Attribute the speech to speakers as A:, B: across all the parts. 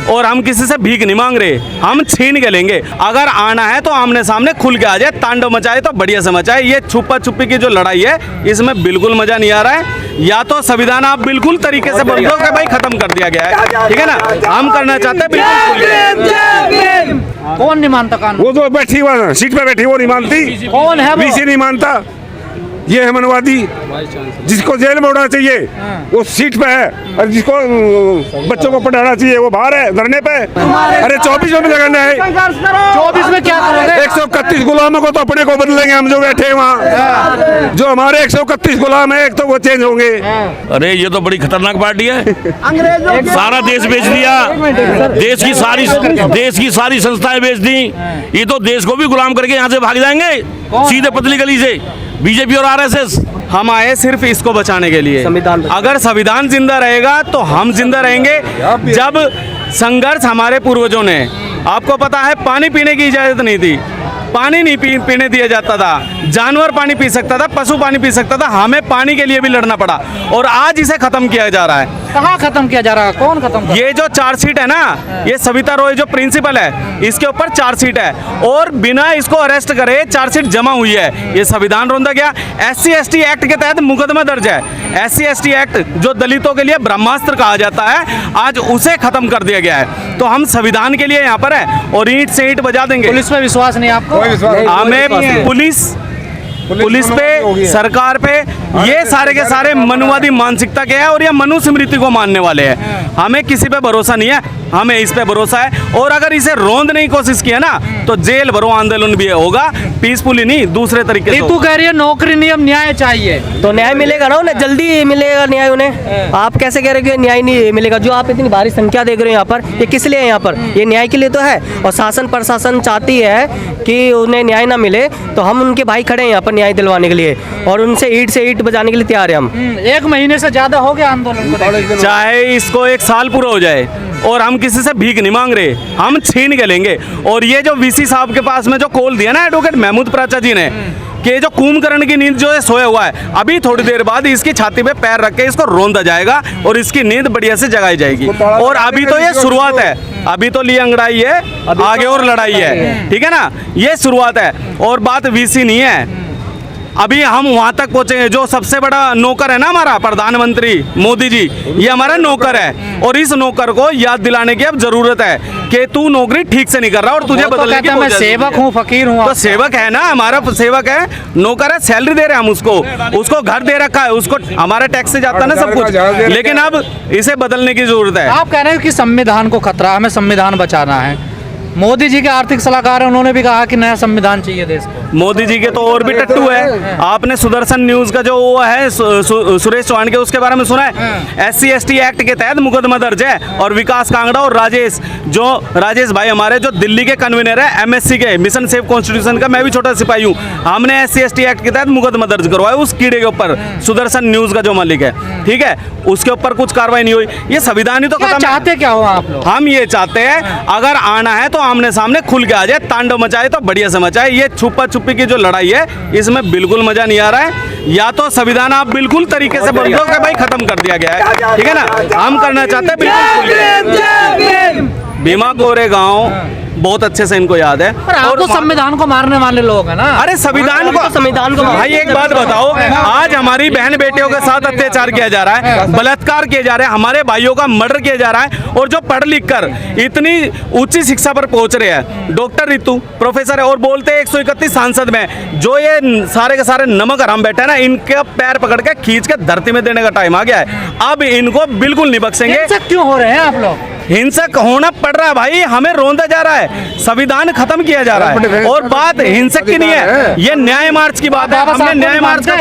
A: और हम किसी से भीख नहीं मांग रहे, हम छीन के लेंगे। अगर आना है तो आमने सामने खुल के आ जाए, तांडव मचाए तो बढ़िया से मचाए। ये छुपा छुपी की जो लड़ाई है इसमें बिल्कुल मजा नहीं आ रहा है। या तो संविधान आप बिल्कुल तरीके से बोल दो कि भाई खत्म कर दिया गया है, ठीक है ना। हम करना चाहते हैं बिल्कुल।
B: कौन नहीं मानता कानून?
C: वो जो बैठी हुआ सीट पे बैठी वो नहीं मानती।
B: कौन है वो?
C: बीसी नहीं मानता। ये है मनवादी, जिसको जेल में उड़ना चाहिए वो सीट पे है, और जिसको बच्चों को पढ़ाना चाहिए वो बाहर है धरने पे। अरे 24 में लगाना है।
B: 24 में क्या करोगे?
C: 131 गुलामों को तो अपने को बदलेंगे हम जो बैठे हैं वहाँ। जो हमारे 131 गुलाम है एक तो वो चेंज होंगे।
D: अरे ये तो बड़ी खतरनाक पार्टी है। सारा देश बेच दिया, देश की सारी संस्थाएं बेच दी। ये तो देश को भी गुलाम करके यहाँ से भाग जाएंगे सीधे पतली गली से, बीजेपी और आरएसएस।
A: हम आए सिर्फ इसको बचाने के लिए। अगर संविधान जिंदा रहेगा तो हम जिंदा रहेंगे। जब संघर्ष हमारे पूर्वजों ने, आपको पता है पानी पीने की इजाजत नहीं थी, पानी नहीं पीने दिया जाता था, जानवर पानी पी सकता था, पशु पानी पी सकता था, हमें पानी के लिए भी लड़ना पड़ा और आज इसे खत्म किया जा रहा है।
B: कहाँ खत्म किया जा रहा है? कौन खत्म?
A: ये जो चार्जशीट है ना, ये सविता रॉय जो प्रिंसिपल है इसके ऊपर चार्जशीट है और बिना इसको अरेस्ट करे चार्जशीट जमा हुई है। ये संविधान रौंदा गया। SC/ST एक्ट के तहत मुकदमा दर्ज है। SC/ST एक्ट जो दलितों के लिए ब्रह्मास्त्र कहा जाता है, आज उसे खत्म कर दिया गया है। तो हम संविधान के लिए यहाँ पर है और ईंट से ईंट बजा देंगे।
B: पुलिस पे विश्वास नहीं आपको?
A: हमें पुलिस पे, सरकार पे, ये सारे के सारे मनुवादी मानसिकता के हैं और ये मनुस्मृति को मानने वाले हैं। हमें किसी पे भरोसा नहीं है, हमें इस पे भरोसा है। और अगर इसे रोंदने की कोशिश किया ना तो जेल भरो आंदोलन भी होगा, पीसफुली नहीं, दूसरे तरीके से।
B: तू कह रही है नौकरी नियम न्याय चाहिए,
E: तो न्याय मिलेगा ना उन्हें, जल्दी मिलेगा न्याय उन्हें। आप कैसे कह रहे हो कि न्याय नहीं मिलेगा? जो आप इतनी भारी संख्या देख रहे हो यहाँ पर, ये किस लिए है यहाँ पर? ये न्याय के लिए तो है। और शासन प्रशासन चाहती है कि उन्हें न्याय ना मिले, तो हम उनके भाई खड़े हैं यहाँ पर न्याय दिलवाने के लिए और उनसे ईंट से ईंट बजाने के लिए तैयार है हम।
B: 1 महीने से ज्यादा हो गया आंदोलन को,
A: चाहे इसको 1 साल पूरा हो जाए और हम किसी से भीख नहीं मांग रहे, हम छीन के लेंगे। और ये जो VC साहब के पास में जो कॉल दिया ना एडवोकेट महमूद प्राचा जी ने, कि जो कुंभकर्ण की नींद जो है सोया हुआ है, अभी थोड़ी देर बाद इसकी छाती पे पैर रख के इसको रोंदा जाएगा और इसकी नींद बढ़िया से जगाई जाएगी। और अभी तो ये शुरुआत है, अभी तो ली अंगड़ाई है, आगे और लड़ाई है, ठीक है ना। ये शुरुआत है और बात VC नहीं है। अभी हम वहां तक पहुंचेंगे। जो सबसे बड़ा नौकर है ना हमारा प्रधानमंत्री मोदी जी, ये हमारा नौकर है और इस नौकर को याद दिलाने की अब जरूरत है कि तू नौकरी ठीक से नहीं कर रहा और तुझे बदलने की।
B: मैं सेवक हूँ, फकीर हूँ।
A: तो सेवक है ना, हमारा सेवक है, नौकर है, सैलरी दे रहे हैं हम उसको घर दे रखा है, उसको हमारे टैक्स से जाता है ना सब कुछ, लेकिन अब इसे बदलने की जरूरत है।
B: आप कह रहे हैं कि संविधान को खतरा, हमें संविधान बचाना है। मोदी जी के आर्थिक सलाहकार हैं, उन्होंने भी कहा कि नया संविधान चाहिए देश को।
A: मोदी जी के तो और भी टट्टू है। आपने सुदर्शन न्यूज का जो वो है सुरेश चौहान के, उसके बारे में सुना है? SC/ST एक्ट के तहत मुकदमा दर्ज है और विकास कांगड़ा और राजेश भाई हमारे जो दिल्ली के कन्वीनर है MSC के, मिशन सेव कॉन्स्टिट्यूशन का, मैं भी छोटा सिपाही हूँ, हमने SC/ST एक्ट के तहत मुकदमा दर्ज करवाया उस कीड़े के ऊपर। सुदर्शन न्यूज का जो मालिक है, ठीक है, उसके ऊपर कुछ कार्रवाई नहीं हुई। ये संविधान ही तो खत्म।
B: चाहते क्या हो आप लोग?
A: हम ये चाहते हैं अगर आना है तो आमने सामने खुल के आ जाए, तांडव मचाए तो बढ़िया से मचाए। ये छुपा छुपी की जो लड़ाई है इसमें बिल्कुल मजा नहीं आ रहा है। या तो संविधान आप बिल्कुल तरीके से बोल दो कि भाई खत्म कर दिया गया है, ठीक है ना। हम करना चाहते हैं बिल्कुल। भीमा कोरेगांव बहुत अच्छे से इनको याद है।
B: और तो संविधान को मारने वाले लोग हैं ना।
A: अरे संविधान को भाई एक बात बताओ, आज हमारी बहन बेटियों के साथ अत्याचार किया जा रहा है, बलात्कार किए जा रहे हैं, हमारे भाइयों का मर्डर किया जा रहा है, और जो पढ़ लिख कर इतनी ऊंची शिक्षा पर पहुंच रहे हैं, डॉक्टर रितु प्रोफेसर है, और बोलते हैं 131 सांसद में जो ये सारे के सारे नमक हराम बैठे हैं ना, इनके पैर पकड़ के खींच के धरती में देने का टाइम आ गया है। अब इनको बिल्कुल नहीं बख्शेंगे।
B: क्यों हो रहे हैं आप लोग?
A: हिंसक होना पड़ रहा है भाई, हमें रोंदा जा रहा है, संविधान खत्म किया जा रहा है। और बात हिंसक की नहीं है, ये न्याय मार्च की बात है। हमने न्याय मार्च का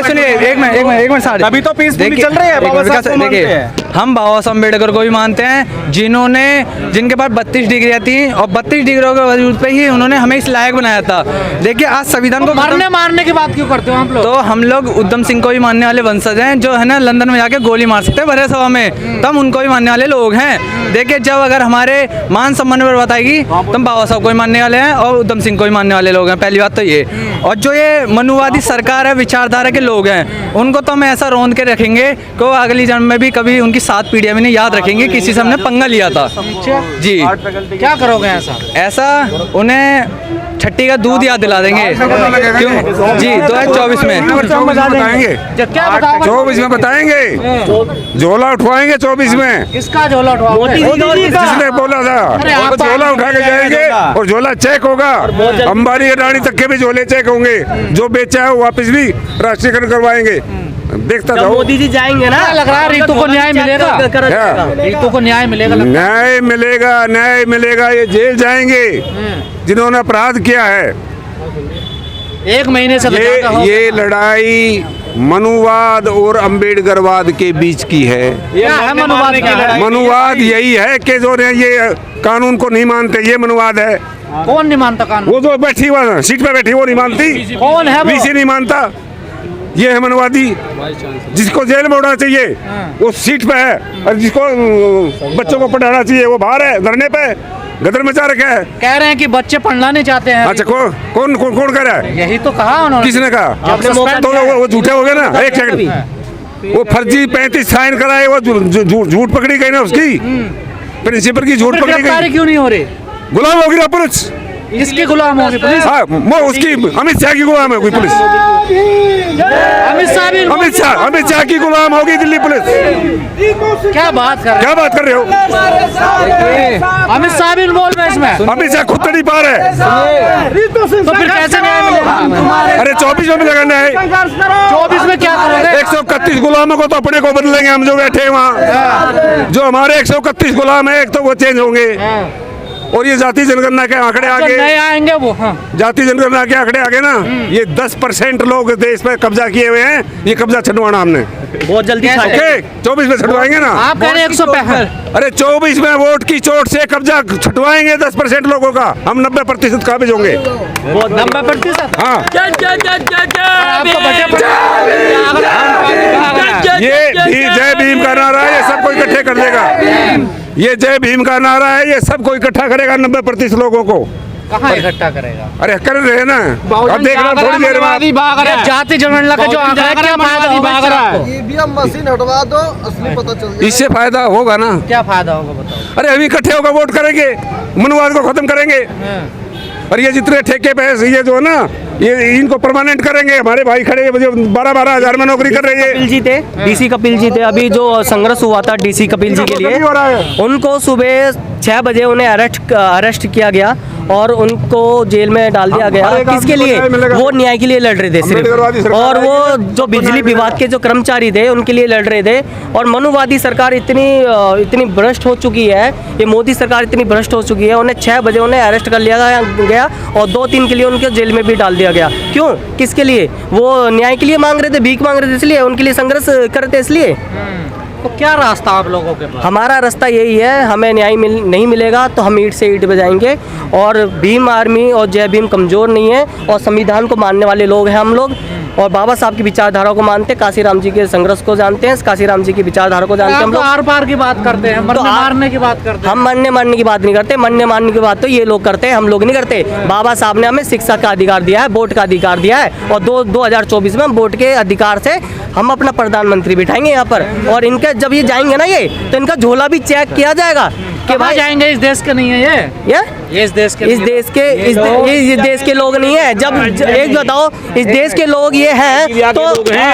F: सुनिए एक मिनट
A: अभी तो पीसफुली चल रही है।
F: देखिए, हम बाबा साहब अम्बेडकर को भी मानते हैं, जिनके पास 32 डिग्रियां थी और 32 डिग्रियों के वजूद पे ही उन्होंने हमें इस लायक बनाया था। देखिए आज संविधान को
B: मारने की बात क्यों करते हो आप लोग?
F: तो हम लोग उधम सिंह को भी मानने वाले वंशज हैं, जो है ना लंदन में जाके गोली मार सकते हैं भरे सभा में, तो हम उनको भी मानने वाले लोग हैं। देखिए जब अगर हमारे मान सम्मान पर बताएगी तो हम बाबा साहब को ही मानने वाले हैं और उधम सिंह को ही मानने वाले लोग हैं, पहली बात तो ये। और जो ये मनुवादी सरकार है, विचारधारा के लोग हैं, उनको तो हम ऐसा रौंद के रखेंगे कि वो अगली जन्म में भी कभी उनकी 7 पीढ़ियां भी नहीं याद रखेंगे किसी से हमने पंगा लिया था। जी
B: क्या करोगे ऐसा?
F: ऐसा उन्हें छट्टी का दूध याद दिला देंगे। क्यों जी 2024 में
C: बताएंगे,
B: क्या बताओगे?
C: 24 में बताएंगे, झोला उठवाएंगे 24 में।
B: किसका झोला उठवाओगे?
C: जिसने बोला था वो झोला उठा के जाएंगे और झोला चेक होगा। अंबानी और रानी तक के भी झोले चेक होंगे, जो बेचा है वो वापस भी राष्ट्रीयकरण करवाएंगे। देखता था
E: मोदी जी जाएंगे ना,
B: लग रहा है रितु को न्याय मिलेगा। रितु को न्याय मिलेगा,
C: न्याय मिलेगा, न्याय मिलेगा। ये जेल जाएंगे जिन्होंने अपराध किया है।
B: 1 महीने से
C: ये लड़ाई मनुवाद और अम्बेडकरवाद के बीच की है।
B: क्या है मनुवाद की लड़ाई?
C: मनुवाद यही है कि जो ये कानून को नहीं मानते, ये मनुवाद है।
B: कौन नहीं मानता कानून?
C: वो जो बैठी हुआ सीट पे बैठी वो नहीं मानती।
B: कौन है वो?
C: बीसी नहीं मानता। ये है मनवादी, जिसको जेल में उड़ाना चाहिए वो सीट पे है, और जिसको बच्चों को पढ़ाना चाहिए वो बाहर है धरने पे, गदर मचा रखा है।
B: कह रहे हैं कि बच्चे पढ़ना नहीं चाहते हैं।
C: अच्छा कौन कौन कौन कह रहा है?
B: यही तो कहा उन्होंने।
C: किसने कहा? तो वो झूठे हो गए ना। एक सेकंड, वो फर्जी 35 साइन कराए, वो झूठ पकड़ी गई ना उसकी, प्रिंसिपल की झूठ पकड़ी
B: गिरफ्तारी
C: गई।
B: क्यों नहीं हो रही?
C: गुलाम होगी ना पुलिस।
B: किसकी गुलाम होगी पुलिस?
C: हाँ, वो उसकी अमित शाह की गुलाम है कोई पुलिस।
B: अमित
C: शाह की गुलाम होगी दिल्ली पुलिस।
B: क्या बात कर रहे
C: क्या बात कर रहे हो?
B: हो? अमित शाह भी इन्वॉल्व है इसमें?
C: अमित शाह खुद तड़ी पार है।
B: तो फिर कैसे न्याय मिलेगा?
C: अरे 24 में लगाना है।
B: 24 में क्या करोगे?
C: 131 गुलामों को तो अपने को बदलेंगे हम जो बैठे हैं वहाँ। जो हमारे 131 गुलाम है, एक तो वो चेंज होंगे। और ये जाति जनगणना के आंकड़े आगे
B: नए आएंगे वो। हाँ।
C: जाति जनगणना के आंकड़े आगे ना, ये 10% लोग देश पे कब्जा किए हुए हैं। ये कब्जा छुड़वाना हमने
E: बहुत जल्दी।
C: 24 में छुड़वाएंगे ना।
B: आप कह रहे हैं 165।
C: अरे 24 में वोट की चोट से कब्जा छुटवाएंगे 10% लोगों का। हम 90% काबिज होंगे।
B: 90%?
C: हाँ,
B: आपको बचे
C: ये जय भीम का नारा है, ये सबको इकट्ठे कर देगा। ये जय भीम का नारा है, ये सबको इकट्ठा करेगा 90% लोगों को।
B: कहाँ इकट्ठा करेगा?
C: अरे कर रहे हैं ना, अब देख रहा थोड़ी देर बाद।
B: जाति जनगणना का जो आंकड़ा है, क्या फायदा होगा?
G: ईवीएम मशीन हटवा दो, असली पता चल जाएगा।
C: इससे फायदा होगा ना।
B: क्या फायदा होगा बताओ?
C: अरे हम इकट्ठे होकर वोट करेंगे, मनवाद को खत्म करेंगे। और ये जितने ठेके पे है, ये जो है ना, ये इनको परमानेंट करेंगे। हमारे भाई खड़े 12-12 हजार में नौकरी कर रही है।
E: कपिल जी थे, डीसी कपिल जी थे। अभी जो संघर्ष हुआ था डीसी कपिल जी के लिए, उनको सुबह 6 बजे उन्हें अरेस्ट किया गया और उनको जेल में डाल दिया गया। किसके लिए? वो न्याय के लिए लड़ रहे थे सिर्फ। और वो जो बिजली विभाग के जो कर्मचारी थे उनके लिए लड़ रहे थे। और मनुवादी सरकार इतनी भ्रष्ट हो चुकी है, ये मोदी सरकार इतनी भ्रष्ट हो चुकी है, उन्हें 6 बजे उन्हें अरेस्ट कर लिया गया और 2-3 के लिए उनके जेल में भी डाल दिया गया। क्यों? किसके लिए? वो न्याय के लिए मांग रहे थे, भीख मांग रहे थे, इसलिए उनके लिए संघर्ष कर रहे थे। इसलिए
B: तो क्या रास्ता आप लोगों के पास?
E: हमारा रास्ता यही है, हमें न्याय नहीं मिलेगा तो हम ईंट से ईंट बजाएंगे। और भीम आर्मी और जय भीम कमज़ोर नहीं है, और संविधान को मानने वाले लोग हैं हम लोग, और बाबा साहब की विचारधारा को मानते हैं, काशीराम जी के संघर्ष को जानते हैं, काशीराम जी की विचारधारा को जानते हैं हम लोग।
B: आर पार की बात करते हैं, मरने मारने की बात करते हैं।
E: हम मरने मारने की बात नहीं करते, मरने मारने की बात तो ये लोग करते हैं, हम लोग नहीं करते। बाबा साहब ने हमें शिक्षा का अधिकार दिया है, वोट का अधिकार दिया है, और 2024 में हम वोट के अधिकार से हम अपना प्रधानमंत्री बिठाएंगे यहाँ पर। और इनके जब ये जाएंगे ना, ये तो इनका झोला भी चेक किया जाएगा कि भाई
B: जाएंगे। इस देश के नहीं है ये इस देश के लोग नहीं है। जब एक बताओ, इस देश के लोग ये हैं तो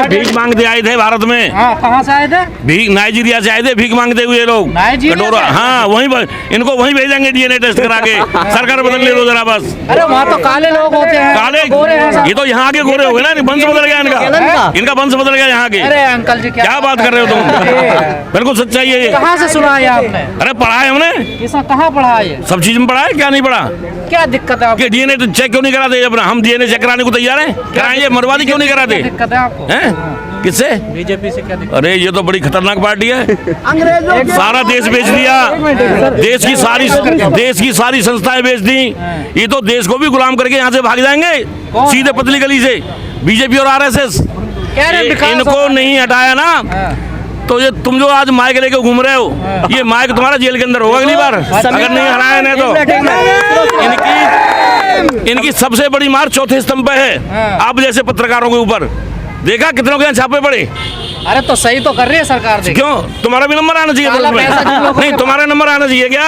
D: भीख मांगते आए थे भारत में।
B: कहाँ से आए थे?
D: भीख नाइजीरिया से आए थे, भीख मांगते हुए लोग। कटोरा, हाँ, वहीं इनको वहीं भेजेंगे डीएनए टेस्ट करा के। सरकार बदल ले दो जरा बस।
B: अरे वहाँ तो काले लोग होते हैं,
D: काले ये तो यहाँ के गोरे हो गए ना, वंश बदल गया इनका वंश बदल गया यहाँ के।
B: अरे अंकल जी
D: क्या बात कर रहे हो तुम? बिल्कुल सच्चाई है ये।
B: कहाँ से सुना है आपने?
D: अरे पढ़ा है हमने,
B: कहाँ पढ़ा है ये?
D: सब चीज में पढ़ा है, क्या नहीं पढ़ा?
B: क्या दिक्कत है आपको?
D: डीएनए चेक क्यों नहीं कराते? अपना हम डीएनए चेक कराने को तैयार हैं, कराएंगे। मरवादी क्यों नहीं कराते?
B: दिक्कत है आपको?
D: हैं? किससे?
B: बीजेपी से क्या दिक्कत?
D: अरे ये तो बड़ी खतरनाक पार्टी है। सारा देश बेच दिया, देश की सारी संस्थाएं बेच दी। ये तो देश को भी गुलाम करके यहाँ से भाग जाएंगे सीधे पतली गली से। बीजेपी और आरएसएस इनको नहीं हटाया ना, तो ये तुम जो आज माइक लेके घूम रहे हो, ये माइक तुम्हारा जेल के अंदर होगा अगली बार अगर नहीं हराया नहीं तो। इनकी सबसे बड़ी मार चौथे स्तंभ पे है, आप जैसे पत्रकारों के ऊपर। देखा कितनों के यहाँ छापे पड़े।
B: अरे तो सही तो कर रही है सरकार।
D: क्यों तुम्हारा भी नंबर आना चाहिए
B: काला पैसा जिन लोगों
D: नहीं, तुम्हारा नंबर आना चाहिए क्या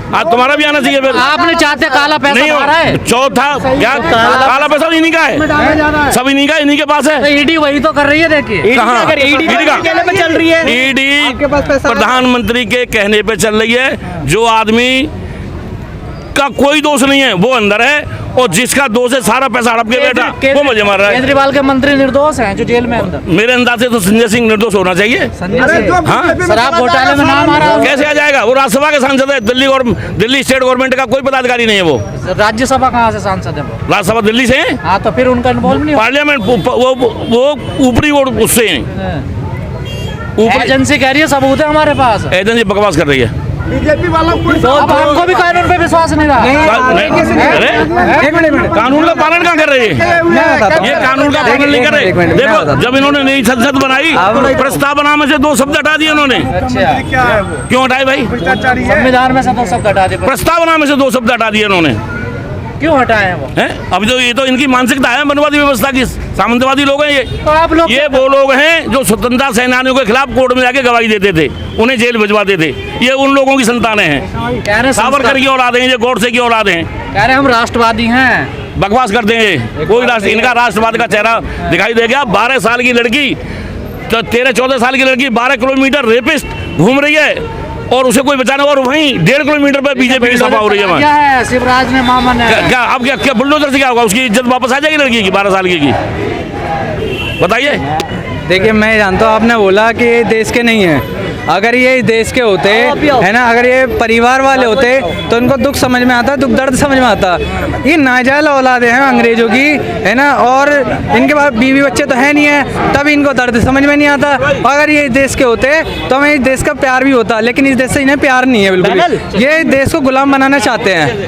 D: आज तुम्हारा भी आना चाहिए फिर।
B: आपने चाहते काला पैसा
D: नहीं
B: मारा है।
D: चौथा क्या काला पैसा इन्हीं का है, सब इन्हीं का, इन्हीं के पास है।
B: ईडी वही तो कर रही है, देखिए
D: कहाँ
E: ईडी पे चल रही है।
D: ईडी प्रधानमंत्री के कहने पे चल रही है। जो आदमी का कोई दोष नहीं है वो अंदर है, और जिसका दोष है सारा पैसा हड़प के बैठा वो मजे मार रहा है।
B: केजरीवाल के मंत्री निर्दोष हैं जो जेल में अंदर।
D: मेरे अंदाज से तो संजय सिंह निर्दोष होना चाहिए। हाँ
B: शराब घोटाले में नाम आ रहा है।
D: कैसे आ जाएगा? वो राज्यसभा के सांसद है, दिल्ली स्टेट गवर्नमेंट का कोई पदाधिकारी नहीं है वो।
B: राज्यसभा कहाँ से सांसद है वो?
D: राज्यसभा दिल्ली से है।
B: हाँ तो फिर उनका इन्वॉल्व नहीं
D: पार्लियामेंट वो ऊपरी उससे हैं।
B: होता। एजेंसी कह रही है सबूत है हमारे पास।
D: एजेंसी बकवास कर रही है।
G: बीजेपी वाला
B: अब आपको भी कानून पे विश्वास नहीं रहा।
D: अरे कानून का पालन कहाँ कर रही है? ये कानून का पालन नहीं कर रहे। देखो जब इन्होंने नई संसद बनाई, प्रस्तावना में से 2 शब्द हटा दिए उन्होंने। क्यों हटाए भाई?
B: संविधान में से 2 शब्द हटा दिए।
D: प्रस्तावना में से 2 शब्द हटा दिए उन्होंने।
B: क्यों हटाए हैं वो?
D: हैं? अब जो ये तो इनकी मानसिकता है मनवादी व्यवस्था की, सामंतवादी लोग हैं ये।
B: तो आप लोग
D: ये वो लोग हैं जो स्वतंत्रता सेनानियों के खिलाफ कोर्ट में जाके गवाही देते थे, उन्हें जेल भिजवाते थे। ये उन लोगों की संतानें हैं। सावरकर की औलाद हैं, ये गोडसे की औलाद हैं।
B: कह रहे हम राष्ट्रवादी हैं।
D: बकवास करते हैं। कोई इनका राष्ट्रवाद का चेहरा दिखाई दे गया। 12 साल की लड़की, 13-14 साल की लड़की 12 किलोमीटर रेपिस्ट घूम रही है और उसे कोई बचाने, और वहीं 1.5 किलोमीटर पर बीजेपी की सभा हो रही है वहाँ।
B: क्या है शिवराज ने मामन है।
D: क्या अब क्या बुलडोजर से क्या होगा? उसकी इज्जत वापस आ जाएगी लड़की की 12 साल की बताइए।
F: देखिए मैं जानता हूँ आपने बोला कि ये देश के नहीं है। अगर ये इस देश के होते है ना, अगर ये परिवार वाले होते तो इनको दुख समझ में आता, दुख दर्द समझ में आता। ये नाजायज औलादे हैं अंग्रेजों की, है ना, और इनके पास बीवी बच्चे तो है नहीं है, तब इनको दर्द समझ में नहीं आता। अगर ये इस देश के होते तो हमें इस देश का प्यार भी होता, लेकिन इस देश से इन्हें प्यार नहीं है बिल्कुल। ये देश को गुलाम बनाना चाहते हैं।